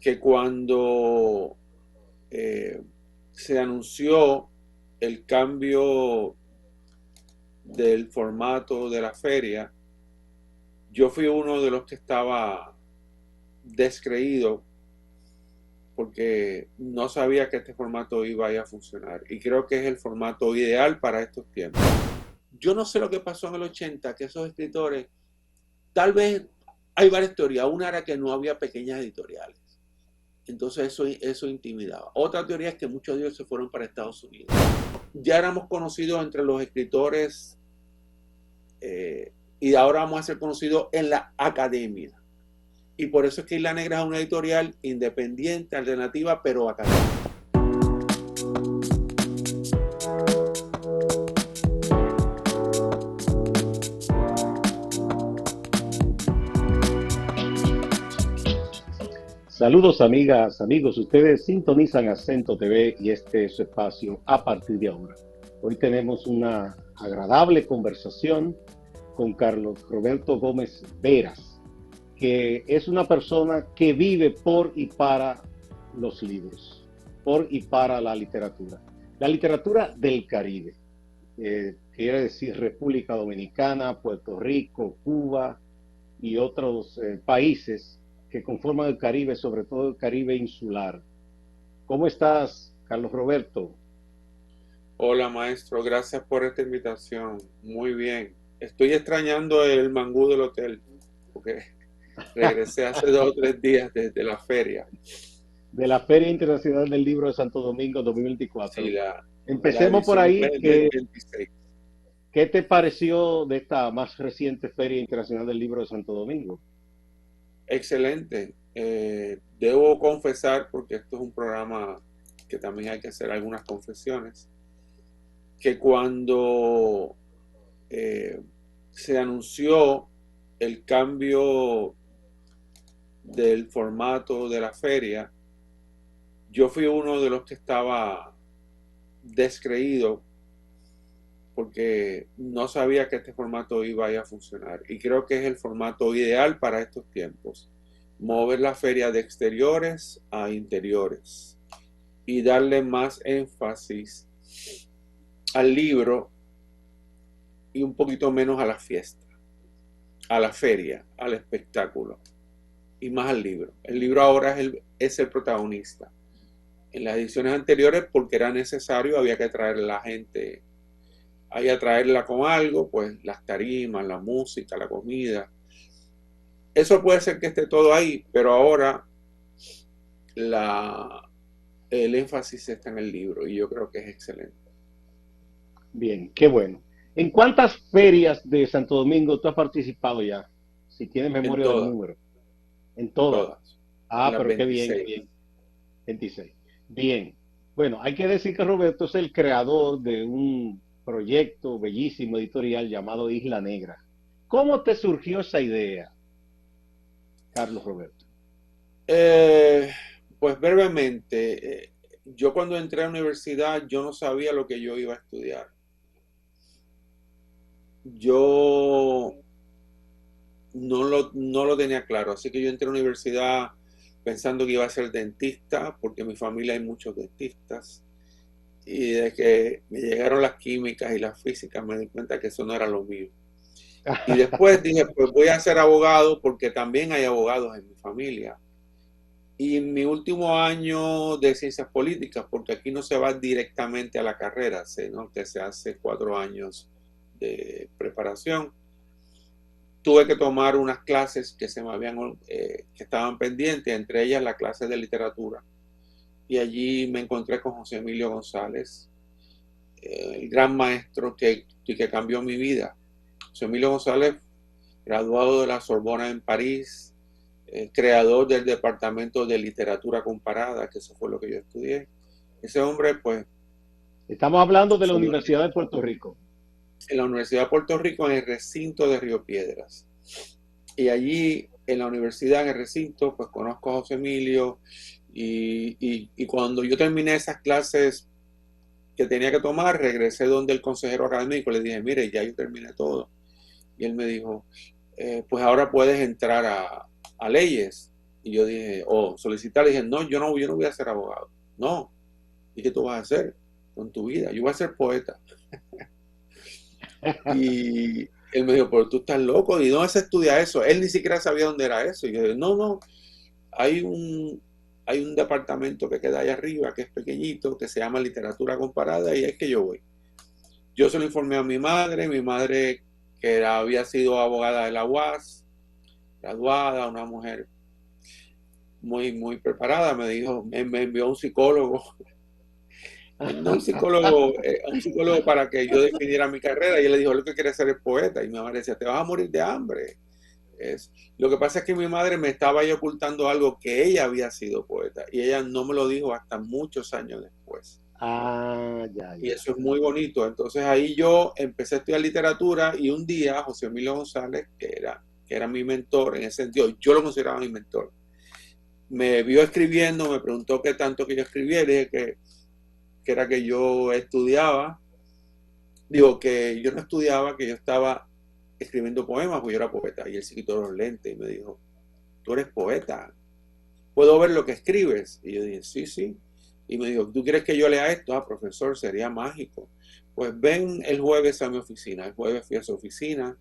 que cuando eh, se anunció el cambio del formato de la feria, yo fui uno de los que estaba descreído porque no sabía que este formato iba a funcionar y creo que es el formato ideal para estos tiempos. Yo no sé lo que pasó en el 80, que esos escritores, tal vez hay varias teorías. Una era que no había pequeñas editoriales, entonces eso intimidaba. Otra teoría es que muchos de ellos se fueron para Estados Unidos. Ya éramos conocidos entre los escritores y ahora vamos a ser conocidos en la academia. Y por eso es que Isla Negra es una editorial independiente, alternativa, pero académica. Saludos amigas, amigos, ustedes sintonizan Acento TV y este es su espacio a partir de ahora. Hoy tenemos una agradable conversación con Carlos Roberto Gómez Veras, que es una persona que vive por y para los libros, por y para la literatura del Caribe, quiere decir República Dominicana, Puerto Rico, Cuba y otros países que conforman el Caribe, sobre todo el Caribe insular. ¿Cómo estás, Carlos Roberto? Hola maestro, gracias por esta invitación. Muy bien. Estoy extrañando el mangú del hotel, porque regresé hace 2 o 3 días desde la feria. De la Feria Internacional del Libro de Santo Domingo Sí, 2024. la Empecemos por edición ahí. del 26. ¿Qué te pareció de esta más reciente Feria Internacional del Libro de Santo Domingo? Excelente. Debo confesar, porque esto es un programa que también hay que hacer algunas confesiones, que cuando eh, se anunció el cambio del formato de la feria, yo fui uno de los que estaba descreído porque no sabía que este formato iba a funcionar. Y creo que es el formato ideal para estos tiempos. Mover la feria de exteriores a interiores y darle más énfasis al libro y un poquito menos a la fiesta, a la feria, al espectáculo y más al libro. El libro ahora es el protagonista. En las ediciones anteriores, porque era necesario, había que traer a la gente, había que traerla con algo, pues las tarimas, la música, la comida. Eso puede ser que esté todo ahí, pero ahora la, el énfasis está en el libro y yo creo que es excelente. Bien, qué bueno. ¿En cuántas ferias de Santo Domingo tú has participado ya? Si tienes En memoria del todas, número. En todas. todas. En Ah, las pero qué bien, qué 26. bien. 26. Bien. Bueno, hay que decir que Roberto es el creador de un proyecto bellísimo editorial llamado Isla Negra. ¿Cómo te surgió esa idea, Carlos Roberto? Eh, pues brevemente, yo cuando entré a la universidad yo no sabía lo que yo iba a estudiar. Yo no lo tenía claro, así que yo entré a la universidad pensando que iba a ser dentista, porque en mi familia hay muchos dentistas, y de que me llegaron las químicas y las físicas me di cuenta que eso no era lo mío. Y después dije, pues voy a ser abogado porque también hay abogados en mi familia. Y en mi último año de ciencias políticas, porque aquí no se va directamente a la carrera, sino que se hace 4 años de preparación, tuve que tomar unas clases que que estaban pendientes, entre ellas la clase de literatura. Y allí me encontré con José Emilio González, el gran maestro que cambió mi vida. José Emilio González, graduado de la Sorbona en París, creador del Departamento de Literatura Comparada, que eso fue lo que yo estudié. Ese hombre, pues, Estamos hablando de la sobre, Universidad de Puerto Rico. en la Universidad de Puerto Rico, en el recinto de Río Piedras. Y allí, en la universidad, en el recinto, pues conozco a José Emilio y cuando yo terminé esas clases que tenía que tomar, regresé donde el consejero académico, le dije, mire, ya yo terminé todo. Y él me dijo, pues ahora puedes entrar a leyes. Y yo dije, o solicitar, dije, no, yo no voy a ser abogado. No. ¿Y qué tú vas a hacer con tu vida? Yo voy a ser poeta. Y él me dijo, pero tú estás loco, ¿y dónde se estudia eso? Él ni siquiera sabía dónde era eso. Y yo dije, no, no, hay un departamento que queda allá arriba, que es pequeñito, que se llama literatura comparada, y es que yo voy. Yo se lo informé a mi madre que había sido abogada de la UAS, graduada, una mujer muy, muy preparada, me dijo, me envió a un psicólogo, no un psicólogo para que yo definiera mi carrera, y él le dijo, lo que quiere ser es poeta, y mi madre decía, te vas a morir de hambre. Lo que pasa es que mi madre me estaba ahí ocultando algo, que ella había sido poeta, y ella no me lo dijo hasta muchos años después. Ah, ya, Y ya. eso es muy bonito. Entonces ahí yo empecé a estudiar literatura, y un día José Emilio González, que era mi mentor en ese sentido, yo lo consideraba mi mentor, me vio escribiendo, me preguntó qué tanto que yo escribía, y dije que era que yo estudiaba, digo que yo no estudiaba, que yo estaba escribiendo poemas, porque yo era poeta. Y él se quitó los lentes y me dijo, tú eres poeta, ¿puedo ver lo que escribes? Y yo dije, sí, sí. Y me dijo, ¿tú quieres que yo lea esto? Ah, profesor, sería mágico. Pues ven el jueves a mi oficina. El jueves fui a su oficina.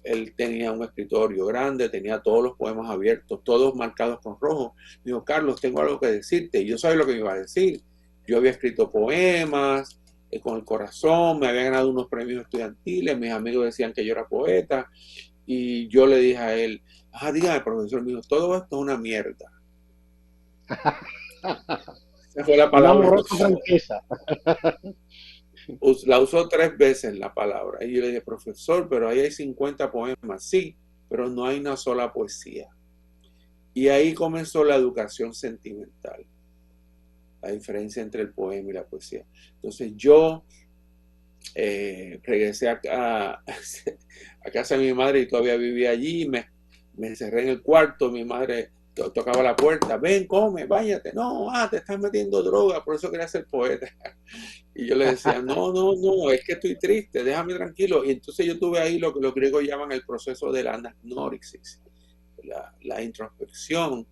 Él tenía un escritorio grande, tenía todos los poemas abiertos, todos marcados con rojo. Me dijo, Carlos, tengo algo que decirte. Y yo sabía lo que me iba a decir. Yo había escrito poemas con el corazón, me había ganado unos premios estudiantiles, mis amigos decían que yo era poeta. Y yo le dije a él, dígame, profesor, mío, todo esto es una mierda. Esa fue la Una palabra que amorosa usó. franqueza. La usó 3 veces la palabra. Y yo le dije, profesor, pero ahí hay 50 poemas. Sí, pero no hay una sola poesía. Y ahí comenzó la educación sentimental, la diferencia entre el poema y la poesía. Entonces yo regresé a casa de mi madre, y todavía vivía allí. Me encerré en el cuarto, mi madre tocaba la puerta, ven, come, váyate. No, te estás metiendo droga, por eso quería ser poeta. Y yo le decía, no, no, no, es que estoy triste, déjame tranquilo. Y entonces yo tuve ahí lo que los griegos llaman el proceso de la anagnórisis, la introspección.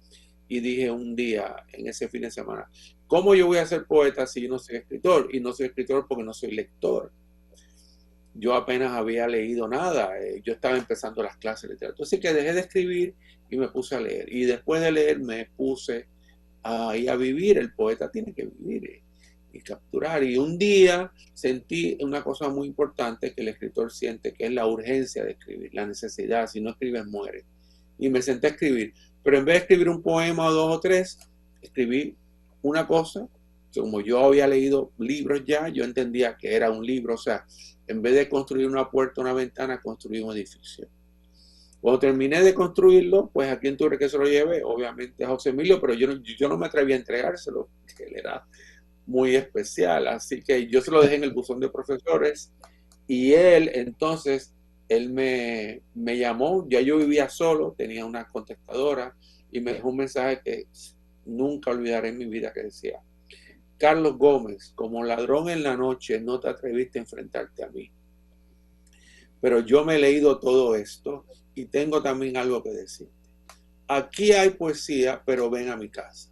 Y dije un día, en ese fin de semana, ¿cómo yo voy a ser poeta si yo no soy escritor? Y no soy escritor porque no soy lector. Yo apenas había leído nada, yo estaba empezando las clases de literatura. Así que dejé de escribir y me puse a leer. Y después de leer me puse ahí a vivir. El poeta tiene que vivir y capturar. Y un día sentí una cosa muy importante que el escritor siente, que es la urgencia de escribir, la necesidad. Si no escribes, mueres. Y me senté a escribir. Pero en vez de escribir un poema o dos o tres, escribí una cosa. Como yo había leído libros ya, yo entendía que era un libro. O sea, en vez de construir una puerta o una ventana, construí un edificio. Cuando terminé de construirlo, pues a quién tuve que se lo lleve, obviamente a José Emilio, pero yo no me atreví a entregárselo, porque él era muy especial. Así que yo se lo dejé en el buzón de profesores, y él entonces, él me llamó, ya yo vivía solo, tenía una contestadora, y me dejó un mensaje que nunca olvidaré en mi vida, que decía, Carlos Gómez, como ladrón en la noche no te atreviste a enfrentarte a mí, pero yo me he leído todo esto y tengo también algo que decir. Aquí hay poesía, pero ven a mi casa.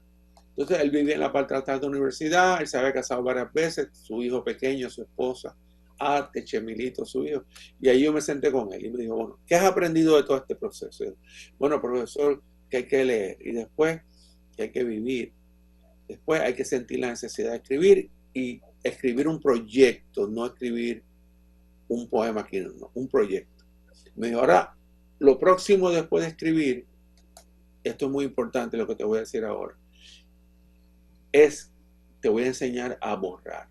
Entonces él vivía en la parte alta de la universidad, él se había casado varias veces, su hijo pequeño, su esposa, Arte, Chemilito, su hijo. Y ahí yo me senté con él y me dijo, bueno, ¿qué has aprendido de todo este proceso? Y yo, bueno, profesor, que hay que leer, y después que hay que vivir, después hay que sentir la necesidad de escribir, y escribir un proyecto, no escribir un poema aquí, no, un proyecto. Me dijo, ahora, lo próximo después de escribir, esto es muy importante lo que te voy a decir ahora, te voy a enseñar a borrar.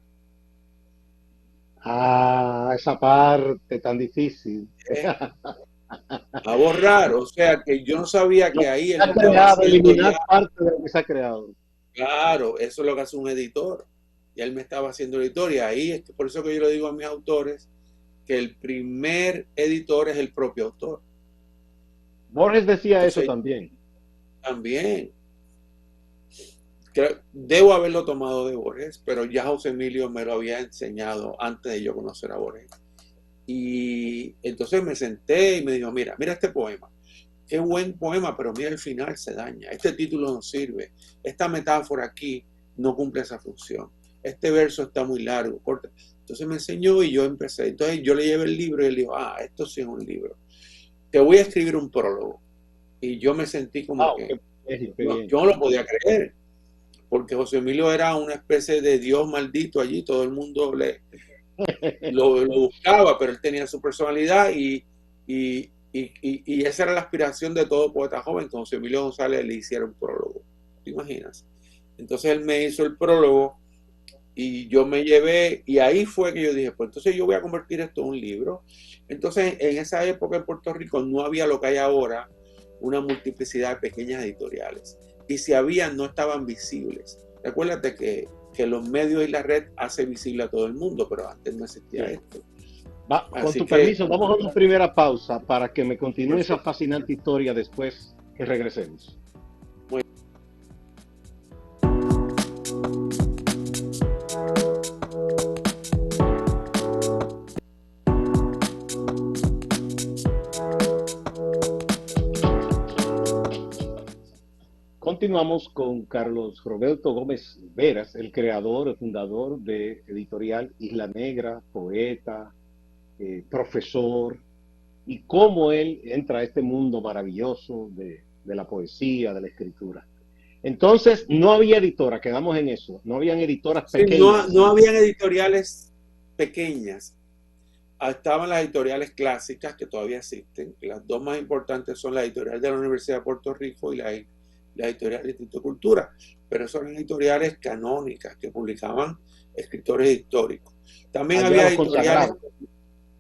Esa parte tan difícil. ¿Eh? A borrar, o sea que yo no sabía Lo que que ahí se él ha me estaba creado, haciendo ya, eliminar parte de lo que se ha creado. claro, eso es lo que hace un editor. Y él me estaba haciendo editor, y ahí es que por eso que yo le digo a mis autores que el primer editor es el propio autor. Borges decía eso Entonces, también. también, debo haberlo tomado de Borges, pero ya José Emilio me lo había enseñado antes de yo conocer a Borges. Y entonces me senté y me dijo, mira este poema. qué buen poema, pero mira el final se daña, este título no sirve, esta metáfora aquí no cumple esa función, este verso está muy largo, corta. Entonces me enseñó y yo empecé. Entonces yo le llevé el libro y él dijo, esto sí es un libro. Te voy a escribir un prólogo. Y yo me sentí como Wow, que, qué yo, bien. yo no lo podía creer, porque José Emilio era una especie de Dios maldito allí, todo el mundo lo buscaba, pero él tenía su personalidad y esa era la aspiración de todo poeta joven, que José Emilio González le hiciera un prólogo. ¿Te imaginas? Entonces él me hizo el prólogo y yo me llevé, y ahí fue que yo dije, pues entonces yo voy a convertir esto en un libro. Entonces en esa época en Puerto Rico no había lo que hay ahora, una multiplicidad de pequeñas editoriales. Y si había, no estaban visibles. Recuérdate que los medios y la red hace visible a todo el mundo, pero antes no existía Sí. esto. Con Así tu que, permiso, vamos a una primera pausa para que me continúe esa perfecto. fascinante historia después que regresemos. Continuamos con Carlos Roberto Gómez Veras, el creador, el fundador de Editorial Isla Negra, poeta, profesor, y cómo él entra a este mundo maravilloso de la poesía, de la escritura. Entonces, no había editora, quedamos en eso, no habían editoras Sí, no pequeñas. habían editoriales pequeñas. Estaban las editoriales clásicas que todavía existen. Las dos más importantes son la editorial de la Universidad de Puerto Rico y la editorial del Instituto de Cultura. Pero son editoriales canónicas que publicaban escritores históricos. También Allá había los editoriales, consagrados.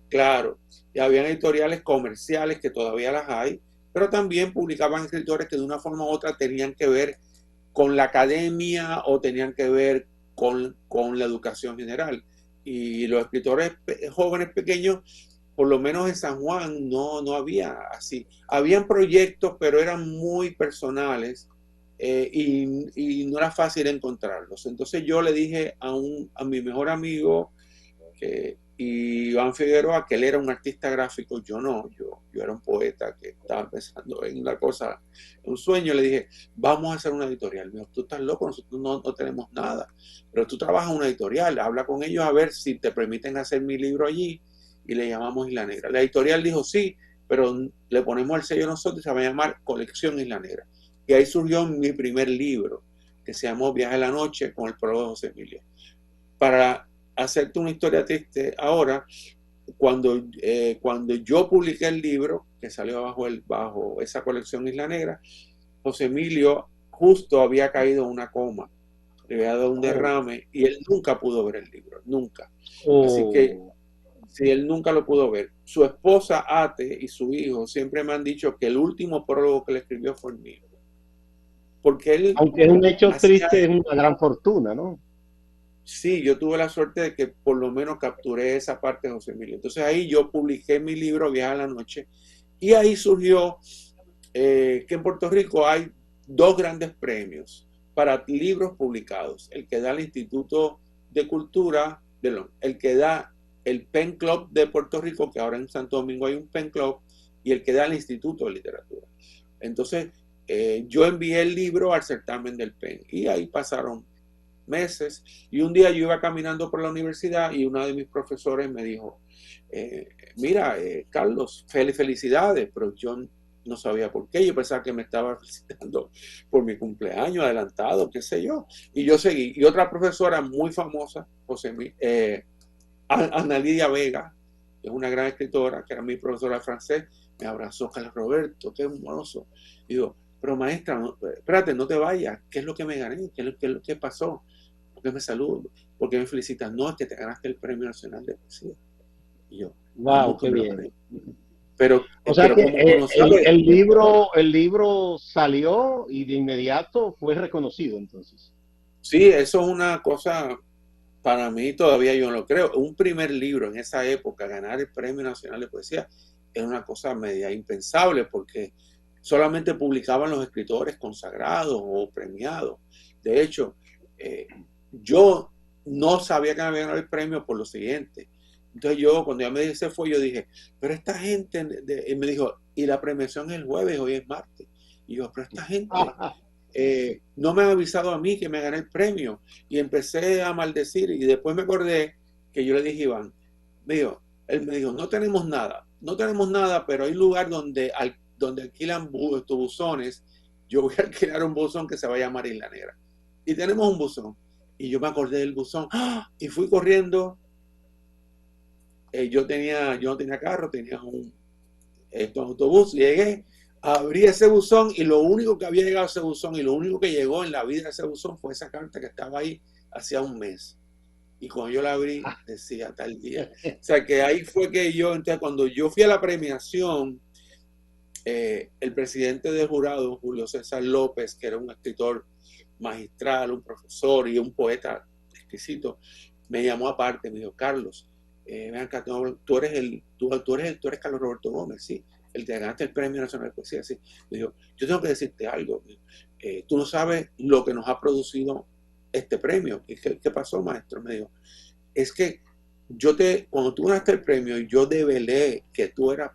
claro, y habían editoriales comerciales que todavía las hay, pero también publicaban escritores que de una forma u otra tenían que ver con la academia o tenían que ver con la educación general. Y los escritores jóvenes pequeños, por lo menos en San Juan, no había así. Habían proyectos, pero eran muy personales y no era fácil encontrarlos. Entonces yo le dije a mi mejor amigo, Iván Figueroa, que él era un artista gráfico, yo no, yo era un poeta que estaba pensando en una cosa, un sueño. Le dije, vamos a hacer una editorial. Me dijo, tú estás loco, nosotros no tenemos nada, pero tú trabajas en una editorial, habla con ellos a ver si te permiten hacer mi libro allí, y le llamamos Isla Negra. La editorial dijo sí, pero le ponemos el sello nosotros y se va a llamar Colección Isla Negra. Y ahí surgió mi primer libro, que se llamó Viaje a la Noche, con el prólogo de José Emilio. Para hacerte una historia triste ahora, cuando yo publiqué el libro, que salió bajo esa colección Isla Negra, José Emilio justo había caído en una coma, le había dado un Oh, derrame y él nunca pudo ver el libro, nunca. Así que oh, si él nunca lo pudo ver. Su esposa Ate y su hijo siempre me han dicho que el último prólogo que le escribió fue el mío, porque él aunque es un hecho hacía. triste, es una gran fortuna, ¿no? Sí, yo tuve la suerte de que por lo menos capturé esa parte de José Emilio. Entonces ahí yo publiqué mi libro Viaje a la Noche y ahí surgió que en Puerto Rico hay dos grandes premios para libros publicados. El que da el Instituto de Cultura, el que da el Pen Club de Puerto Rico, que ahora en Santo Domingo hay un Pen Club, y el que da el Instituto de Literatura. Entonces yo envié el libro al certamen del Pen y ahí pasaron meses, y un día yo iba caminando por la universidad y uno de mis profesores me dijo, mira, Carlos, felicidades, pero yo no sabía por qué, yo pensaba que me estaba felicitando por mi cumpleaños adelantado, qué sé yo, y yo seguí. Y otra profesora muy famosa, Ana Lidia Vega, que es una gran escritora, que era mi profesora de francés, me abrazó: Carlos Roberto, qué hermoso. Y digo, pero maestra, espérate, no te vayas, ¿qué es lo que me gané? ¿Qué pasó? ¿Por qué me saludan? ¿Por qué me felicitan? No, es que te ganaste el Premio Nacional de Poesía. Y yo, Wow, ¿cómo que qué me lo bien. gané? Pero, O sea que como no sabes, el libro salió y de inmediato fue reconocido, entonces. sí, eso es una cosa, para mí todavía yo no lo creo. Un primer libro en esa época, ganar el Premio Nacional de Poesía, es una cosa media impensable, porque solamente publicaban los escritores consagrados o premiados. De hecho, eh, yo no sabía que me había ganado el premio por lo siguiente. Entonces yo, cuando ya me dice fue, yo dije, pero esta gente, y me dijo, y la premiación es el jueves, hoy es martes. Y yo, pero esta gente no me han avisado a mí que me gané el premio. Y empecé a maldecir y después me acordé que yo le dije a Iván, él me dijo, no tenemos nada, pero hay un lugar donde alquilan buzones. Yo voy a alquilar un buzón que se va a llamar Isla Negra. Y tenemos un buzón. Y yo me acordé del buzón y fui corriendo. Yo no tenía carro, tenía un autobús. Llegué, abrí ese buzón y lo único que había llegado a ese buzón y lo único que llegó en la vida de ese buzón fue esa carta que estaba ahí hacía un mes. Y cuando yo la abrí, decía tal día. O sea, que ahí fue que entonces cuando yo fui a la premiación, el presidente del jurado, Julio César López, que era un escritor magistral, un profesor y un poeta exquisito, me llamó aparte, me dijo, Carlos, ven acá, tú eres Carlos Roberto Gómez, sí, el que ganaste el Premio Nacional de Poesía, sí. Me dijo, yo tengo que decirte algo, tú no sabes lo que nos ha producido este premio. ¿Qué pasó, maestro? Me dijo, es que cuando tú ganaste el premio, yo develé que tú eras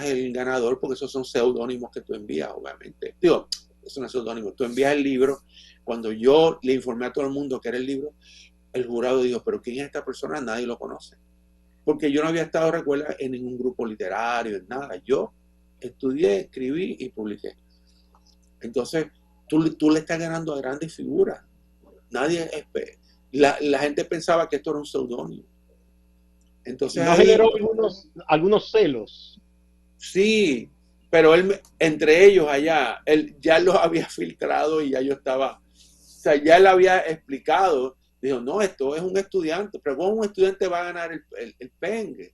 el ganador, porque esos son seudónimos que tú envías, obviamente. Digo, eso no es seudónimo, tú envías el libro. Cuando yo le informé a todo el mundo que era el libro, el jurado dijo, pero ¿quién es esta persona? Nadie lo conoce. Porque yo no había estado, recuerda, en ningún grupo literario, en nada. Yo estudié, escribí y publiqué. Entonces, tú le estás ganando a grandes figuras. Nadie, la gente pensaba que esto era un seudónimo. Entonces ¿no generó algunos celos? Sí, pero entre ellos allá, él ya los había filtrado y ya yo estaba, o sea, ya él había explicado, dijo, no, esto es un estudiante, pero ¿cómo un estudiante va a ganar el pengue?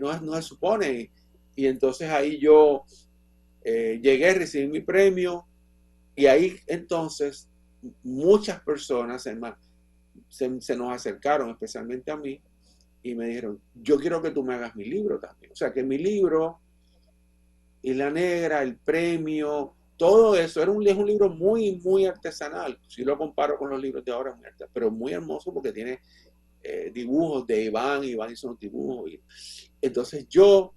No se supone. Y entonces ahí yo llegué, recibí mi premio y ahí entonces muchas personas se nos acercaron, especialmente a mí, y me dijeron, yo quiero que tú me hagas mi libro también. O sea, que mi libro Isla Negra, el premio, todo eso, es un libro muy, muy artesanal. Si lo comparo con los libros de ahora, pero muy hermoso porque tiene dibujos de Iván hizo unos dibujos. Entonces yo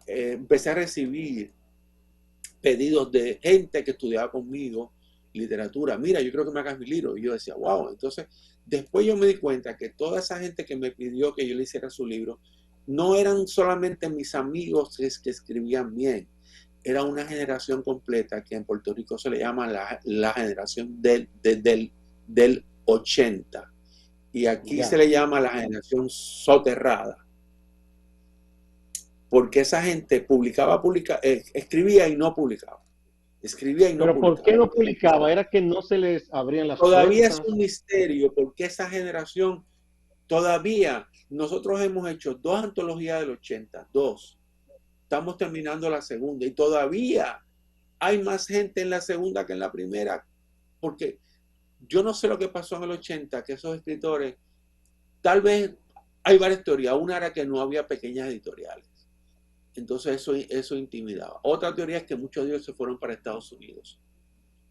empecé a recibir pedidos de gente que estudiaba conmigo literatura. Mira, yo creo que me hagas mi libro. Y yo decía, wow. Entonces, después yo me di cuenta que toda esa gente que me pidió que yo le hiciera su libro, no eran solamente mis amigos que escribían bien, era una generación completa que en Puerto Rico se le llama la generación del 80. Y aquí se le llama la generación soterrada. Porque esa gente escribía y no publicaba. Escribía y no ¿Pero publicaba. por qué no publicaba? ¿Era que no se les abrían las Todavía puertas? es un misterio porque esa generación, todavía, nosotros hemos hecho 2 antologías del 80, 2. Estamos terminando la segunda y todavía hay más gente en la segunda que en la primera, porque yo no sé lo que pasó en el 80, que esos escritores, tal vez hay varias teorías. Una era que no había pequeñas editoriales. Entonces eso intimidaba. Otra teoría es que muchos de ellos se fueron para Estados Unidos.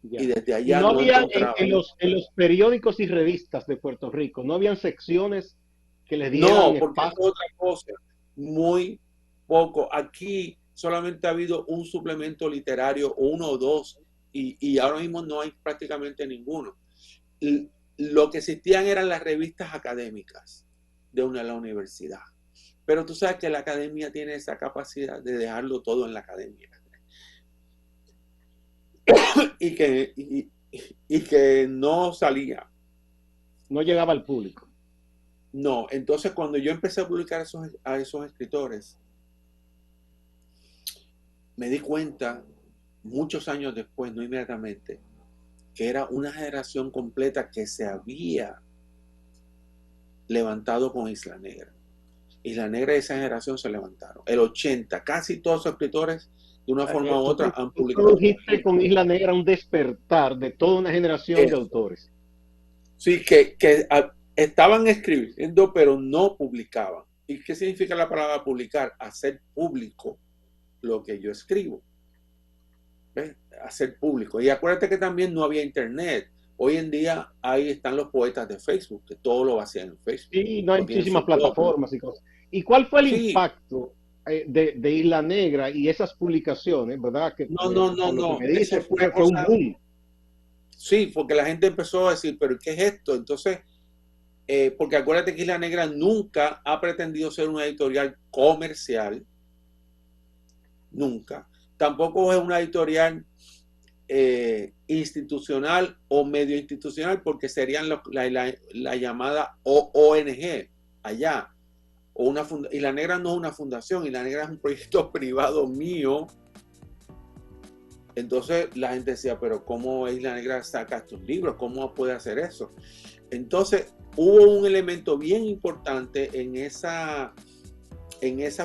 Ya. Y desde Y allá no no había encontraban. en los periódicos y revistas de Puerto Rico, no habían secciones que les dieran No, porque es espacio. otra cosa. Muy poco. Aquí solamente ha habido un suplemento literario, uno o dos, y ahora mismo no hay prácticamente ninguno. Lo que existían eran las revistas académicas de la universidad. Pero tú sabes que la academia tiene esa capacidad de dejarlo todo en la academia. y que no salía. No llegaba al público. No, entonces cuando yo empecé a publicar a esos escritores, me di cuenta, muchos años después, no inmediatamente, que era una generación completa que se había levantado con Isla Negra. Isla Negra y esa generación se levantaron. El 80, casi todos los escritores, de una forma u otra, han Tú publicado. produjiste con Isla Negra un despertar de toda una generación de autores. Sí, que estaban escribiendo, pero no publicaban. ¿Y qué significa la palabra publicar? Hacer público lo que yo escribo. ¿Ves? Hacer público. Y acuérdate que también no había internet. Hoy en día ahí están los poetas de Facebook, que todo lo hacían en Facebook. Sí, no hay O tienen muchísimas su blog. plataformas y cosas. ¿Y cuál fue el Sí, impacto de Isla Negra y esas publicaciones, ¿verdad? Que No, no, no, por lo que no. me Eso dice, fue una fue un cosa. boom. Sí, porque la gente empezó a decir, pero ¿qué es esto? Entonces, porque acuérdate que Isla Negra nunca ha pretendido ser una editorial comercial, nunca. Tampoco es una editorial institucional o medio institucional, porque serían la llamada ONG allá. Isla Negra no es una fundación, Isla Negra es un proyecto privado mío. Entonces la gente decía, pero ¿cómo Isla Negra saca estos libros? ¿Cómo puede hacer eso? Entonces hubo un elemento bien importante en esa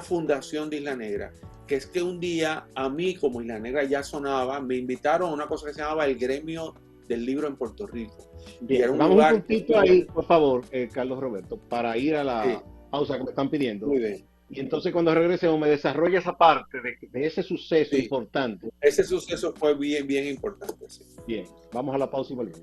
fundación de Isla Negra, que es que un día a mí, como Isla Negra ya sonaba, me invitaron a una cosa que se llamaba el Gremio del Libro en Puerto Rico. Y Bien, era un vamos un lugar que puntito ahí, por favor, Carlos Roberto, para ir a sí, la pausa que me están pidiendo. muy bien. Y entonces cuando regresemos me desarrolla esa parte de ese suceso Sí, importante. ese suceso fue bien, bien importante. Sí. Bien, vamos a la pausa y volvemos.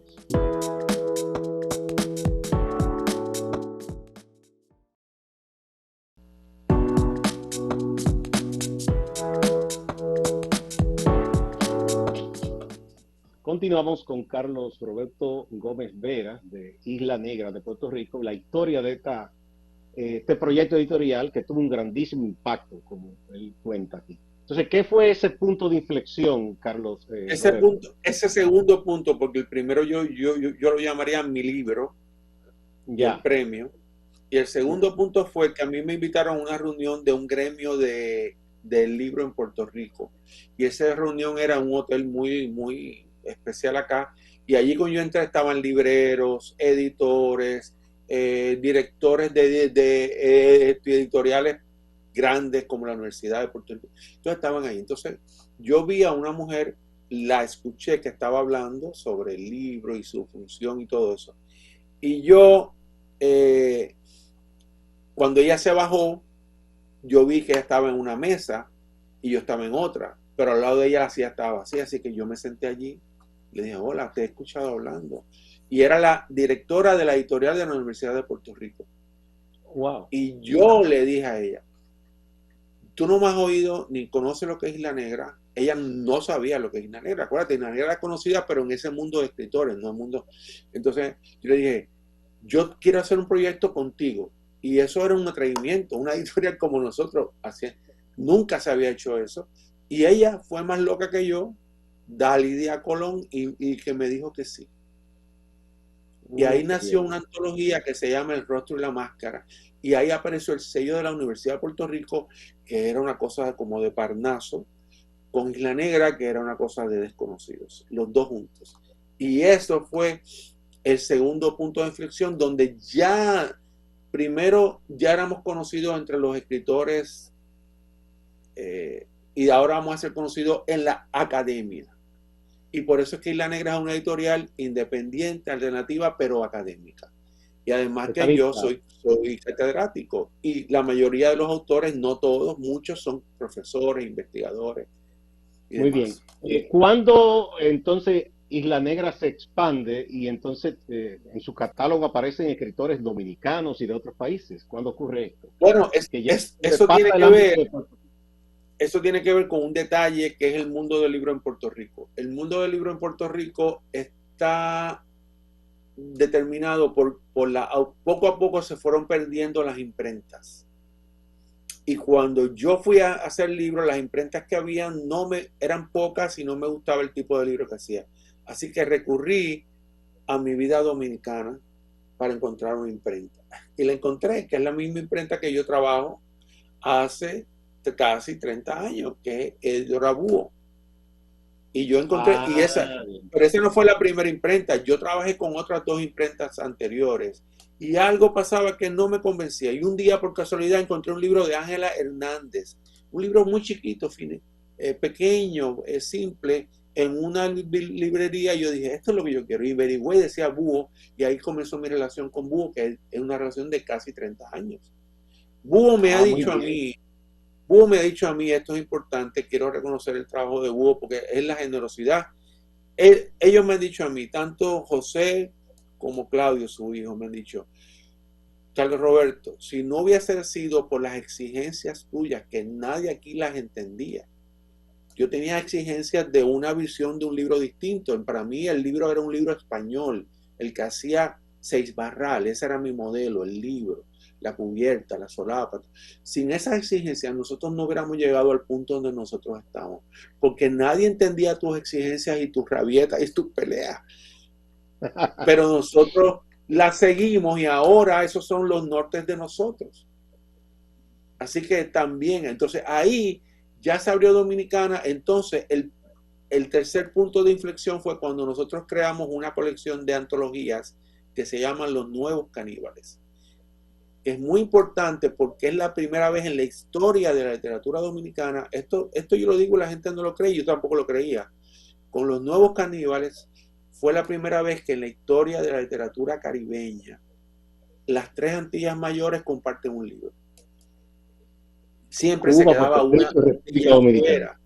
Continuamos con Carlos Roberto Gómez Vera de Isla Negra de Puerto Rico, la historia de este proyecto editorial que tuvo un grandísimo impacto, como él cuenta aquí. Entonces, ¿qué fue ese punto de inflexión, Carlos Roberto? Ese segundo punto, porque el primero yo lo llamaría mi libro y el Ya, premio. Y el ya. segundo punto fue que a mí me invitaron a una reunión de un gremio del libro en Puerto Rico. Y esa reunión era en un hotel muy, muy especial acá. Y allí cuando yo entré estaban libreros, editores, directores de editoriales grandes como la Universidad de Puerto Rico. Entonces estaban ahí. Entonces yo vi a una mujer, la escuché que estaba hablando sobre el libro y su función y todo eso. Y yo, cuando ella se bajó, yo vi que ella estaba en una mesa y yo estaba en otra, pero al lado de ella la silla estaba vacía, así que yo me senté allí, le dije, hola, te he escuchado hablando. Y era la directora de la editorial de la Universidad de Puerto Rico. Wow. Y yo le dije a ella, tú no me has oído ni conoces lo que es Isla Negra. Ella no sabía lo que es Isla Negra. Acuérdate, Isla Negra era conocida, pero en ese mundo de escritores, no el mundo. Entonces yo le dije, yo quiero hacer un proyecto contigo. Y eso era un atrevimiento, una editorial como nosotros, así, nunca se había hecho eso. Y ella fue más loca que yo, da Lidia Colón, y que me dijo que sí. Y ahí Qué nació bien. una antología que se llama El rostro y la máscara. Y ahí apareció el sello de la Universidad de Puerto Rico, que era una cosa como de Parnaso, con Isla Negra, que era una cosa de desconocidos, los dos juntos. Y eso fue el segundo punto de inflexión, donde ya, primero, ya éramos conocidos entre los escritores y ahora vamos a ser conocidos en la academia. Y por eso es que Isla Negra es una editorial independiente, alternativa, pero académica. Y además Está que bien yo claro. soy catedrático y la mayoría de los autores, no todos, muchos son profesores, investigadores y Muy bien. demás. ¿Cuándo entonces Isla Negra se expande y entonces en su catálogo aparecen escritores dominicanos y de otros países? ¿Cuándo ocurre esto? Bueno, Que ya eso sobrepasa el ámbito de Puerto Rico. tiene que ver con un detalle que es el mundo del libro en Puerto Rico. El mundo del libro en Puerto Rico está determinado poco a poco se fueron perdiendo las imprentas. Y cuando yo fui a hacer libros, las imprentas que habían eran pocas y no me gustaba el tipo de libro que hacía. Así que recurrí a mi vida dominicana para encontrar una imprenta. Y la encontré, que es la misma imprenta que yo trabajo hace casi 30 años, que es el de Búho. Y yo encontré, Ah, pero esa no fue la primera imprenta. Yo trabajé con otras dos imprentas anteriores y algo pasaba que no me convencía. Y un día, por casualidad, encontré un libro de Ángela Hernández, un libro muy chiquito, pequeño, simple, en una librería. Y yo dije, esto es lo que yo quiero. Y averigüé, decía Búho, y ahí comenzó mi relación con Búho, que es una relación de casi 30 años. Búho me ha muy dicho a bien. mí, Búho me ha dicho a mí, esto es importante, quiero reconocer el trabajo de Búho porque es la generosidad. Ellos me han dicho a mí, tanto José como Claudio, su hijo, me han dicho, Carlos Roberto, si no hubiese sido por las exigencias tuyas, que nadie aquí las entendía, yo tenía exigencias de una visión de un libro distinto. Para mí el libro era un libro español, el que hacía 6 barral, ese era mi modelo, el libro, la cubierta, la solapa. Sin esas exigencias nosotros no hubiéramos llegado al punto donde nosotros estamos, porque nadie entendía tus exigencias y tus rabietas y tus peleas. Pero nosotros las seguimos y ahora esos son los nortes de nosotros. Así que también, entonces ahí ya se abrió Dominicana. Entonces el tercer punto de inflexión fue cuando nosotros creamos una colección de antologías que se llaman Los Nuevos Caníbales. Es muy importante porque es la primera vez en la historia de la literatura dominicana, esto yo lo digo y la gente no lo cree, yo tampoco lo creía, con Los Nuevos Caníbales fue la primera vez que en la historia de la literatura caribeña las 3 Antillas Mayores comparten un libro. Siempre se Cuba, quedaba Puerto una Rico y República Antilla Dominicana. afuera.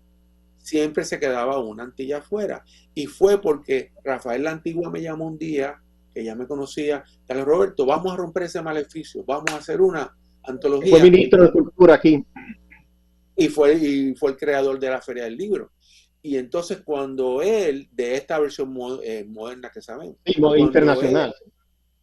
Siempre se quedaba una Antilla afuera. Y fue porque Rafael la Antigua me llamó un día, que ya me conocía, Carlos Roberto, vamos a romper ese maleficio, vamos a hacer una Fue antología. ministro de Cultura aquí. Y fue el creador de la Feria del Libro. Y entonces cuando él, de esta versión moderna que sabemos, Sí, cuando él, internacional.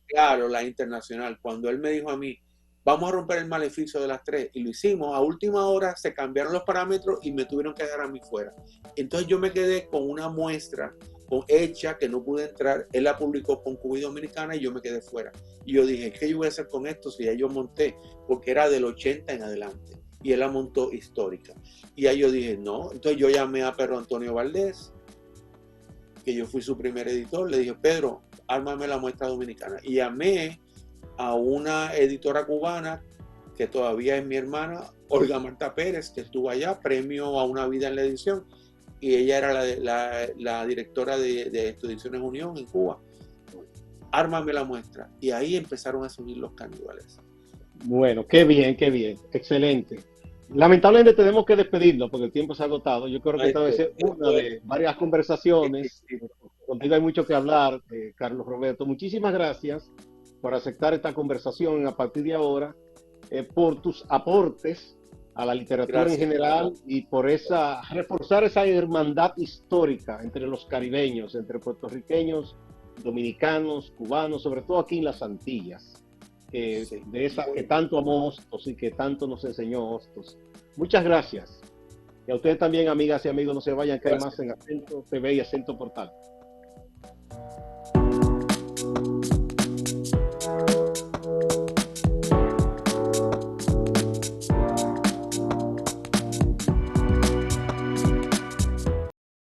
claro, la internacional, cuando él me dijo a mí, vamos a romper el maleficio de las 3, y lo hicimos, a última hora se cambiaron los parámetros y me tuvieron que dejar a mí fuera. Entonces yo me quedé con una muestra hecha que no pude entrar, él la publicó con Cuba y Dominicana y yo me quedé fuera. Y yo dije, ¿qué yo voy a hacer con esto si ya yo monté? Porque era del 80 en adelante y él la montó histórica. Y ahí yo dije, no. Entonces yo llamé a Pedro Antonio Valdés, que yo fui su primer editor, le dije, Pedro, ármame la muestra dominicana. Y llamé a una editora cubana que todavía es mi hermana, Olga Marta Pérez, que estuvo allá, premio a una vida en la edición, y ella era la directora de Expediciones Unión en Cuba. Ármame la muestra. Y ahí empezaron a subir los caníbales. Bueno, qué bien, excelente. Lamentablemente tenemos que despedirnos porque el tiempo se ha agotado. Yo creo que esta debe ser una de varias conversaciones. Contigo hay mucho que hablar, Carlos Roberto. Muchísimas gracias por aceptar esta conversación a partir de ahora, por tus aportes a la literatura Gracias. en general y por reforzar esa hermandad histórica entre los caribeños, entre puertorriqueños, dominicanos, cubanos, sobre todo aquí en las Antillas. De esa que tanto amó Hostos y que tanto nos enseñó Hostos. Muchas gracias. Y a ustedes también, amigas y amigos, no se vayan, que hay más en Acento TV y Acento Portal.